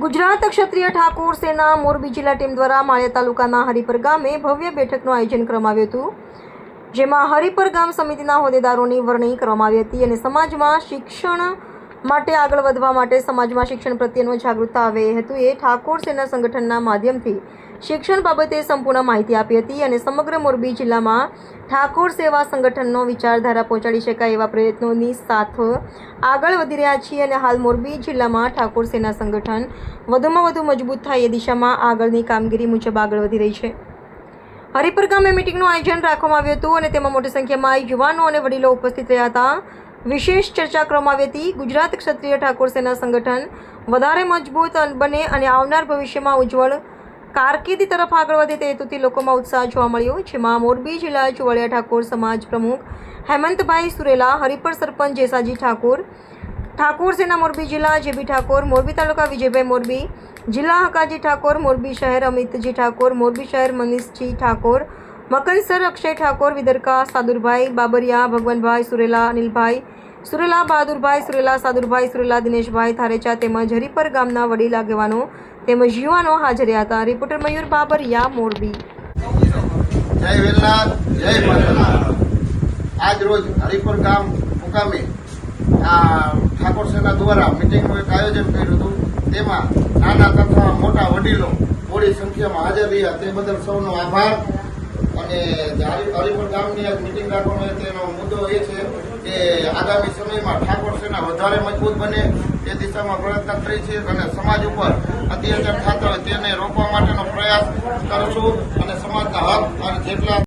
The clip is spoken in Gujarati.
ગુજરાત ક્ષત્રિય ઠાકોર સેના મોરબી જિલ્લા ટીમ દ્વારા માળિયા તાલુકાના હરિપર ગામે ભવ્ય બેઠકનું આયોજન કરવામાં આવ્યું હતું, જેમાં હરિપર ગામ સમિતિના હોદ્દેદારોની વરણી કરવામાં આવી હતી અને સમાજમાં શિક્ષણ માટે આગળ વધવા માટે સમાજમાં શિક્ષણ પ્રત્યેનો જાગૃતતા આવે હેતુએ ઠાકોર સેના સંગઠનના માધ્યમથી શિક્ષણ બાબતે સંપૂર્ણ માહિતી આપી હતી અને સમગ્ર મોરબી જિલ્લામાં ઠાકોર સેવા સંગઠનનો વિચારધારા પહોંચાડી શકાય એવા પ્રયત્નોની સાથે આગળ વધી રહ્યા છીએ અને હાલ મોરબી જિલ્લામાં ઠાકોર સેના સંગઠન વધુમાં વધુ મજબૂત થાય એ દિશામાં આગળની કામગીરી મુજબ આગળ વધી રહી છે। હરિપર ગામે મીટિંગનું આયોજન રાખવામાં આવ્યું હતું અને તેમાં મોટી સંખ્યામાં યુવાનો અને વડીલો ઉપસ્થિત રહ્યા હતા। વિશેષ ચર્ચા કરવામાં આવી હતી। ગુજરાત ક્ષત્રિય ઠાકોર સેના સંગઠન વધારે મજબૂત બને અને આવનાર ભવિષ્યમાં ઉજ્જવળ કારકિર્દી તરફ આગળ વધે તે હેતુથી લોકોમાં ઉત્સાહ જોવા મળ્યો, જેમાં મોરબી જિલ્લા ચુવાડિયા ઠાકોર સમાજ પ્રમુખ હેમંતભાઈ સુરેલા, હરિપર સરપંચ જેસાજી ઠાકોર, ઠાકોર સેના મોરબી જિલ્લા જેબી ઠાકોર, મોરબી તાલુકા વિજયભાઈ મોરબી, જિલ્લા હકાજી ઠાકોર, મોરબી શહેર અમિતજી ઠાકોર, મોરબી શહેર મનીષજી ઠાકોર, મકનસર અક્ષય ઠાકોર, વિદરકા સાદુરભાઈ, બાબરિયા ભગવાનભાઈ સુરેલા, અનિલભાઈ સુરેલા, બહાદુરભાઈ સુરેલા, સાદુરભાઈ સુરેલા, દિનેશભાઈ થારેચા તેમજ હરિપર ગામના વડીલ આગેવાનો તેમજ યુવાનો હાજર રહ્યા હતા। રિપોર્ટર મયુર બાબરિયા, મોરબી। જય વેલનાથ, જય માતાનાથ। આજ રોજ હરિપર ગામ મુકામે ઠાકોર સેના દ્વારા મિટિંગનું એક આયોજન કર્યું હતું। તેમાં નાના તથા મોટા વડીલો મોટી સંખ્યામાં હાજર રહ્યા, તે બદલ સૌનો આભાર। અને હરિપર ગામની એક મિટિંગ રાખવાનો તેનો મુદ્દો એ છે કે આગામી સમયમાં ઠાકોર સેના વધારે મજબૂત બને તે દિશામાં પ્રયત્ન કરી છે અને સમાજ ઉપર અત્યાચાર થતા હોય તેને રોકવા માટેનો પ્રયાસ કરશું અને સમાજના હક અને જેટલા